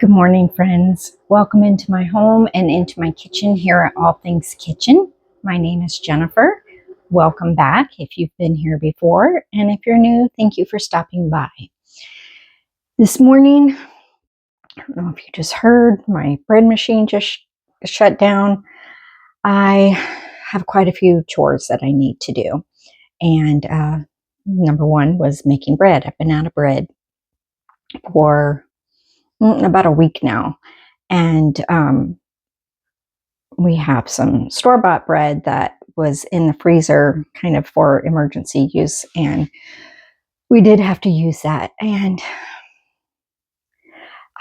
Good morning, friends. Welcome into my home and into my kitchen here at All Things Kitchen. My name is Jennifer. Welcome back if you've been here before, and if you're new, thank you for stopping by. This morning, I don't know if you just heard, my bread machine just shut down. I have quite a few chores that I need to do, and number one was making bread. I've been out of bread for about a week now, and we have some store-bought bread that was in the freezer kind of for emergency use, and we did have to use that. And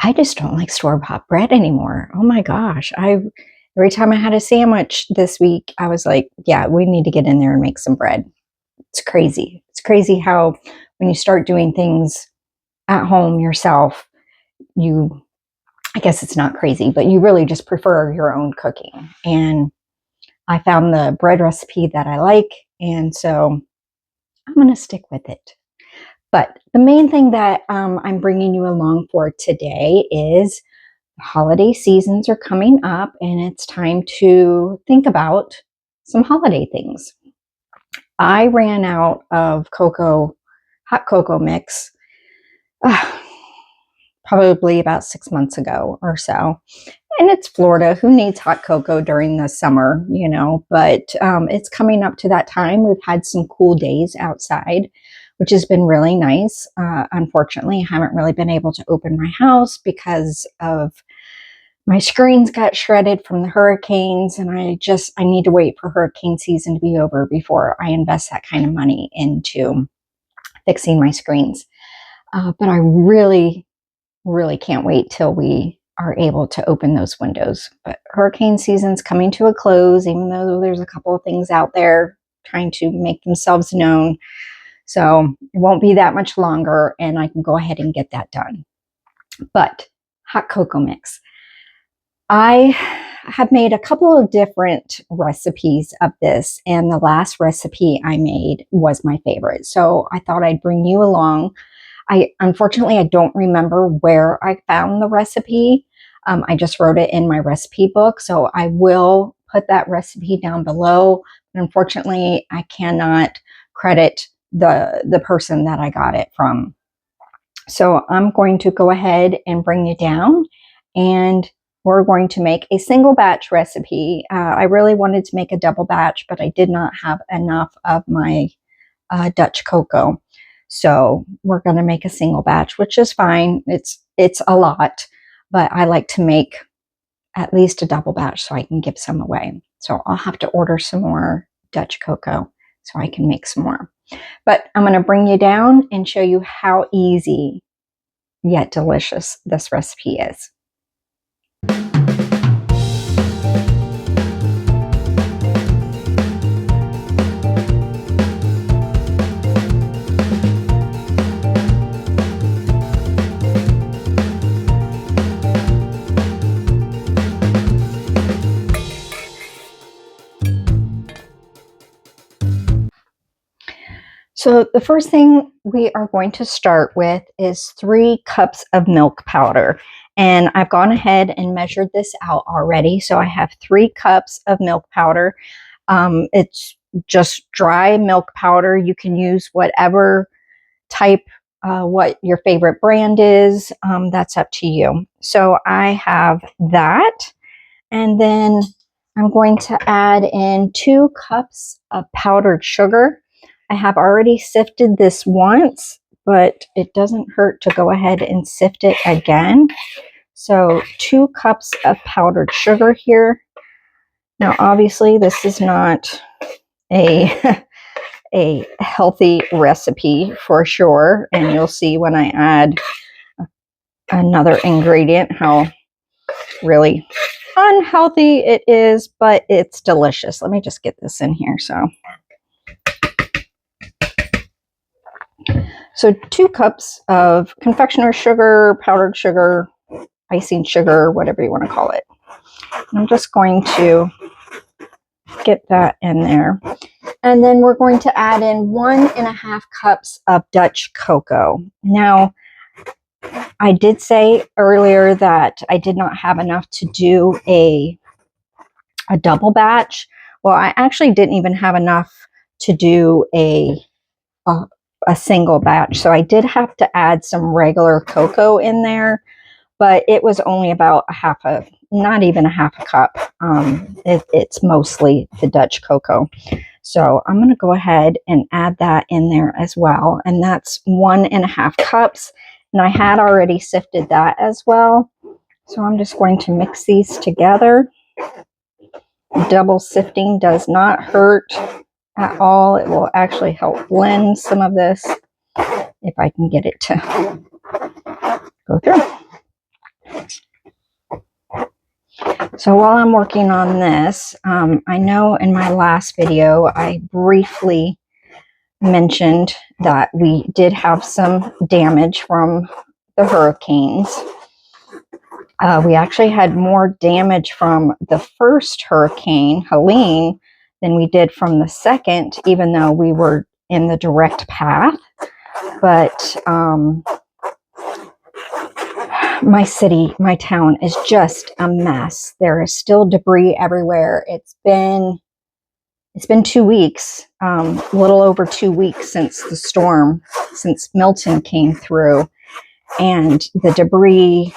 I just don't like store-bought bread anymore. Oh my gosh. Every time I had a sandwich this week, I was like, yeah, we need to get in there and make some bread. It's crazy. It's crazy how when you start doing things at home yourself, I guess it's not crazy, but you really just prefer your own cooking. And I found the bread recipe that I like, and so I'm going to stick with it. But the main thing that I'm bringing you along for today is the holiday seasons are coming up, and it's time to think about some holiday things. I ran out of hot cocoa mix, probably about 6 months ago or so. And it's Florida. Who needs hot cocoa during the summer, But it's coming up to that time. We've had some cool days outside, which has been really nice. Unfortunately, I haven't really been able to open my house because of my screens got shredded from the hurricanes, and I need to wait for hurricane season to be over before I invest that kind of money into fixing my screens. But I really, really can't wait till we are able to open those windows. But hurricane season's coming to a close, even though there's a couple of things out there trying to make themselves known. So it won't be that much longer, and I can go ahead and get that done. But hot cocoa mix. I have made a couple of different recipes of this, and the last recipe I made was my favorite. So I thought I'd bring you along. Unfortunately, I don't remember where I found the recipe. I just wrote it in my recipe book, so I will put that recipe down below. But unfortunately, I cannot credit the person that I got it from. So I'm going to go ahead and bring you down, and we're going to make a single batch recipe. I really wanted to make a double batch, but I did not have enough of my Dutch cocoa. So we're going to make a single batch, which is fine. It's a lot, but I like to make at least a double batch so I can give some away. So I'll have to order some more Dutch cocoa so I can make some more. But I'm going to bring you down and show you how easy yet delicious this recipe is. So the first thing we are going to start with is 3 cups of milk powder. And I've gone ahead and measured this out already. So I have 3 cups of milk powder. It's just dry milk powder. You can use whatever type, what your favorite brand is. That's up to you. So I have that. And then I'm going to add in 2 cups of powdered sugar. I have already sifted this once, but it doesn't hurt to go ahead and sift it again. So 2 cups of powdered sugar here. Now, obviously, this is not a healthy recipe for sure, and you'll see when I add another ingredient how really unhealthy it is, but it's delicious. Let me just get this in here. So 2 cups of confectioner sugar, powdered sugar, icing sugar, whatever you want to call it. I'm just going to get that in there. And then we're going to add in 1.5 cups of Dutch cocoa. Now, I did say earlier that I did not have enough to do a double batch. Well, I actually didn't even have enough to do a single batch. So I did have to add some regular cocoa in there, but it was only about not even a half a cup. It's mostly the Dutch cocoa. So I'm going to go ahead and add that in there as well. And that's 1.5 cups. And I had already sifted that as well. So I'm just going to mix these together. Double sifting does not hurt at all. It will actually help blend some of this if I can get it to go through. So while I'm working on this, I know in my last video I briefly mentioned that we did have some damage from the hurricanes. We actually had more damage from the first hurricane, Helene, than we did from the second, even though we were in the direct path. But my city, my town is just a mess. There is still debris everywhere. It's been 2 weeks, a little over 2 weeks since the storm, since Milton came through, and the debris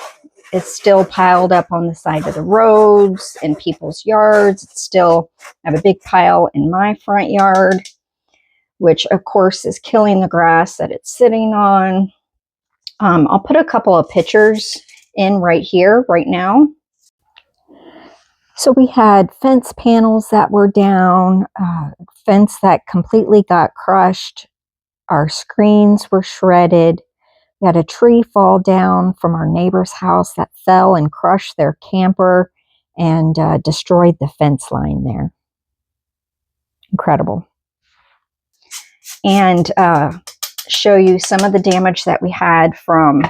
is still piled up on the side of the roads, in people's yards. It's still, I have a big pile in my front yard, which of course is killing the grass that it's sitting on. I'll put a couple of pictures in right here, right now. So we had fence panels that were down, fence that completely got crushed. Our screens were shredded. We had a tree fall down from our neighbor's house that fell and crushed their camper and destroyed the fence line there. Incredible. And show you some of the damage that we had from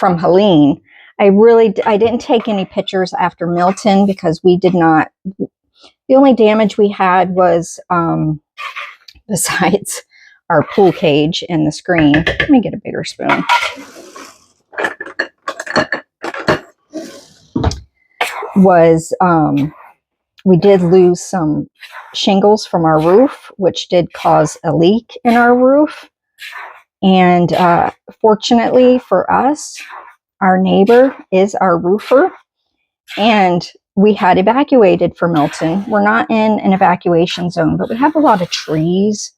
Helene. I didn't take any pictures after Milton because we did not. The only damage we had was, besides our pool cage and the screen. Let me get a bigger spoon. We did lose some shingles from our roof, which did cause a leak in our roof. And fortunately for us, our neighbor is our roofer, and we had evacuated for Milton. We're not in an evacuation zone, but we have a lot of trees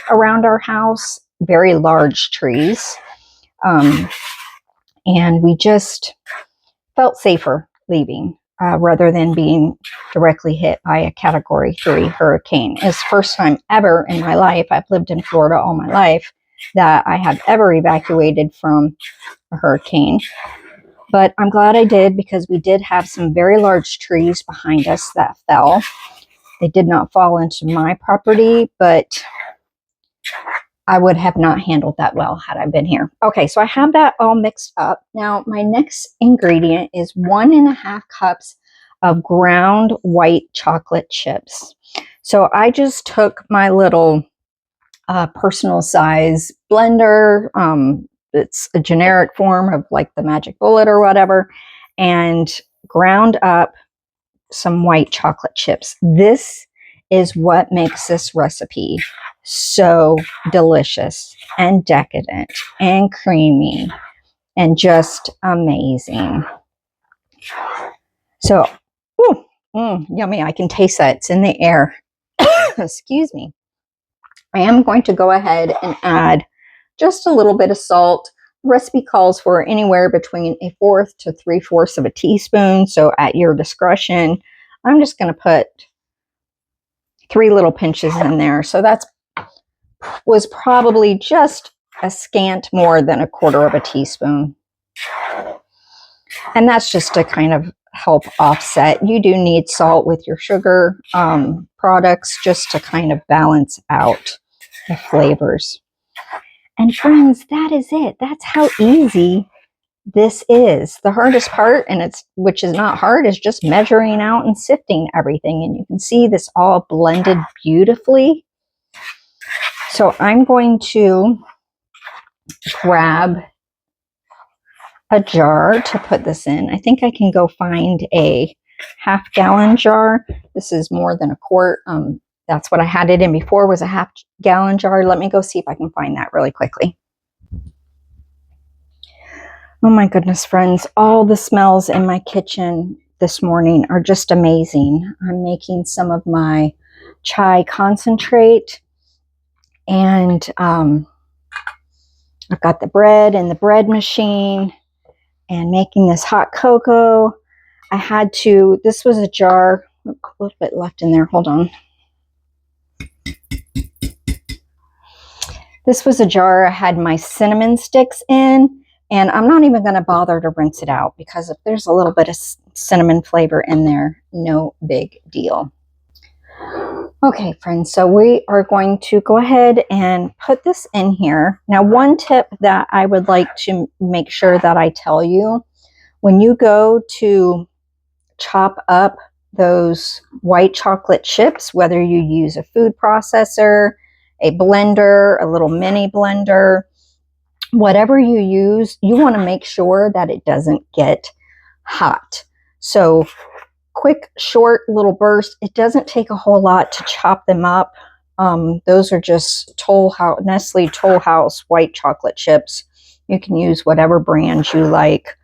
around our house, very large trees. And we just felt safer leaving rather than being directly hit by a Category 3 hurricane. It's the first time ever in my life, I've lived in Florida all my life, that I have ever evacuated from a hurricane. But I'm glad I did, because we did have some very large trees behind us that fell. They did not fall into my property, but I would have not handled that well had I been here. Okay, so I have that all mixed up. Now, my next ingredient is 1.5 cups of ground white chocolate chips. So I just took my little personal size blender. It's a generic form of like the Magic Bullet or whatever, and ground up some white chocolate chips. This is what makes this recipe so delicious and decadent and creamy and just amazing. So, yummy. I can taste that. It's in the air. Excuse me. I am going to go ahead and add just a little bit of salt. The recipe calls for anywhere between 1/4 to 3/4 of a teaspoon, so at your discretion. I'm just going to put 3 little pinches in there. So that was probably just a scant more than 1/4 of a teaspoon. And that's just to kind of help offset. You do need salt with your sugar products just to kind of balance out the flavors. And friends, that is it. That's how easy this is. The hardest part, which is not hard, is just measuring out and sifting everything. And you can see this all blended beautifully. So I'm going to grab a jar to put this in. I think I can go find a half-gallon jar. This is more than a quart. That's what I had it in before, was a half-gallon jar. Let me go see if I can find that really quickly. Oh my goodness, friends, all the smells in my kitchen this morning are just amazing. I'm making some of my chai concentrate, and I've got the bread in the bread machine and making this hot cocoa. I had to, this was a jar, a little bit left in there, hold on. This was a jar I had my cinnamon sticks in, and I'm not even going to bother to rinse it out, because if there's a little bit of cinnamon flavor in there, no big deal. Okay, friends, so we are going to go ahead and put this in here. Now, one tip that I would like to make sure that I tell you, when you go to chop up those white chocolate chips, whether you use a food processor, a blender, a little mini blender, whatever you use, you want to make sure that it doesn't get hot. So quick, short little bursts. It doesn't take a whole lot to chop them up. Those are just Nestle Toll House white chocolate chips. You can use whatever brand you like,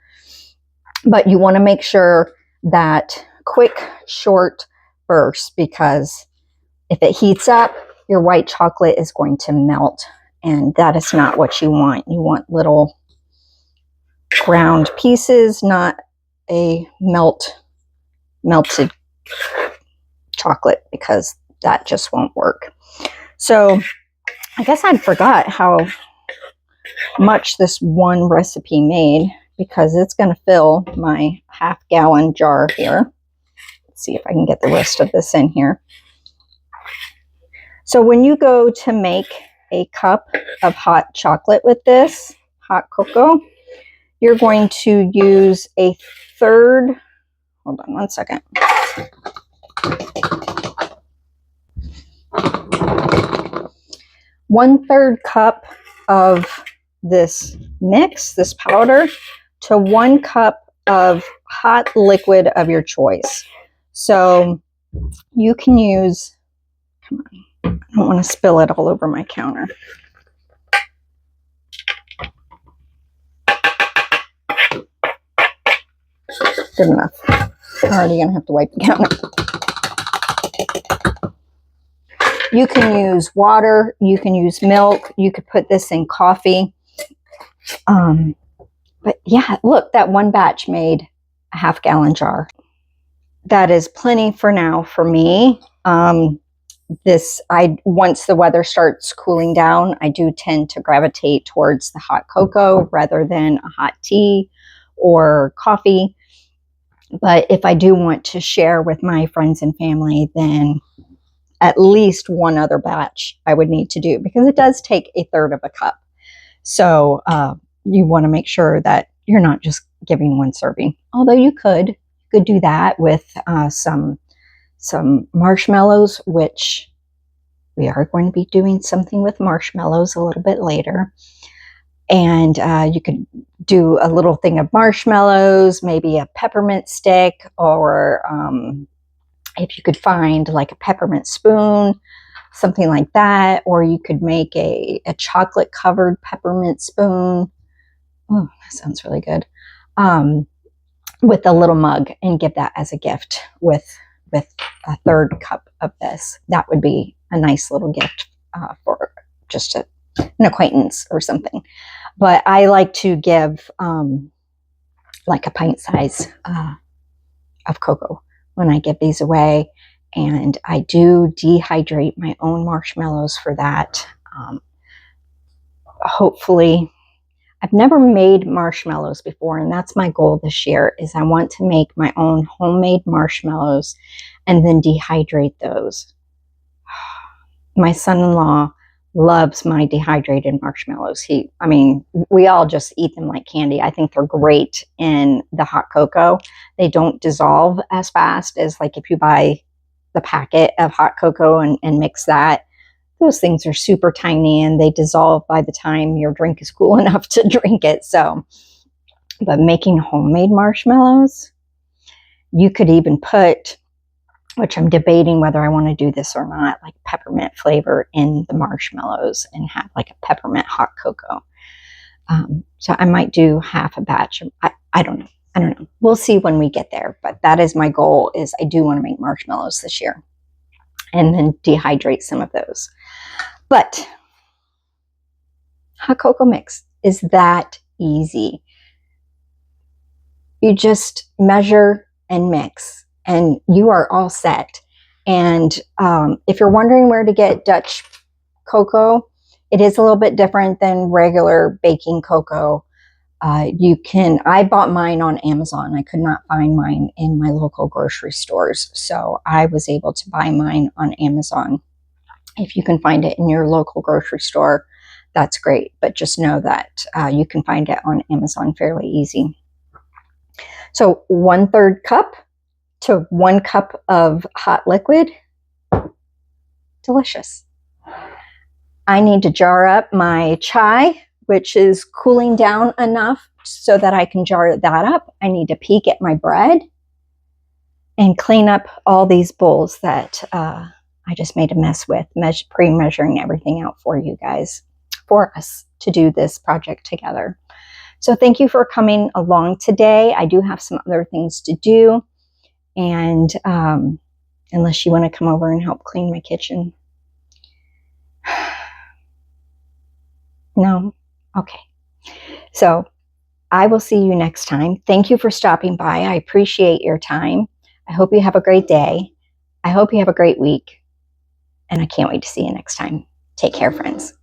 but you want to make sure that quick, short bursts, because if it heats up, your white chocolate is going to melt, and that is not what you want. You want little ground pieces, not a melted chocolate, because that just won't work. So I guess I forgot how much this one recipe made, because it's going to fill my half-gallon jar here. Let's see if I can get the rest of this in here. So when you go to make a cup of hot chocolate with this, hot cocoa, you're going to use a third, hold on one second. 1/3 cup of this mix, this powder, to 1 cup of hot liquid of your choice. So you can use, come on, I don't want to spill it all over my counter. Good enough. I'm already going to have to wipe the counter. You can use water, you can use milk, you could put this in coffee. But yeah, look, that one batch made a half-gallon jar. That is plenty for now for me. Once the weather starts cooling down, I do tend to gravitate towards the hot cocoa rather than a hot tea or coffee. But if I do want to share with my friends and family, then at least one other batch I would need to do, because it does take 1/3 of a cup. So you want to make sure that you're not just giving one serving. Although you could do that with some marshmallows, which we are going to be doing something with marshmallows a little bit later. And you could do a little thing of marshmallows, maybe a peppermint stick, or if you could find like a peppermint spoon, something like that. Or you could make a chocolate covered peppermint spoon. Oh, that sounds really good. With a little mug, and give that as a gift with a 1/3 cup of this. That would be a nice little gift for just an acquaintance or something. But I like to give like a pint size of cocoa when I give these away. And I do dehydrate my own marshmallows for that. Hopefully, I've never made marshmallows before, and that's my goal this year, is I want to make my own homemade marshmallows and then dehydrate those. My son-in-law loves my dehydrated marshmallows. We all just eat them like candy. I think they're great in the hot cocoa. They don't dissolve as fast as like if you buy the packet of hot cocoa and mix that. those things are super tiny and they dissolve by the time your drink is cool enough to drink it. So, but making homemade marshmallows, you could even put, which I'm debating whether I want to do this or not, like peppermint flavor in the marshmallows and have like a peppermint hot cocoa. So I might do half a batch. I don't know. I don't know. We'll see when we get there. But that is my goal, is I do want to make marshmallows this year and then dehydrate some of those. But hot cocoa mix is that easy. You just measure and mix and you are all set. And if you're wondering where to get Dutch cocoa, it is a little bit different than regular baking cocoa. I bought mine on Amazon. I could not find mine in my local grocery stores. So I was able to buy mine on Amazon. If you can find it in your local grocery store, that's great. But just know that you can find it on Amazon fairly easy. So 1/3 cup to 1 cup of hot liquid. Delicious. I need to jar up my chai, which is cooling down enough so that I can jar that up. I need to peek at my bread and clean up all these bowls that I just made a mess with, pre-measuring everything out for you guys, for us to do this project together. So thank you for coming along today. I do have some other things to do. And unless you want to come over and help clean my kitchen. No? Okay. So I will see you next time. Thank you for stopping by. I appreciate your time. I hope you have a great day. I hope you have a great week. And I can't wait to see you next time. Take care, friends.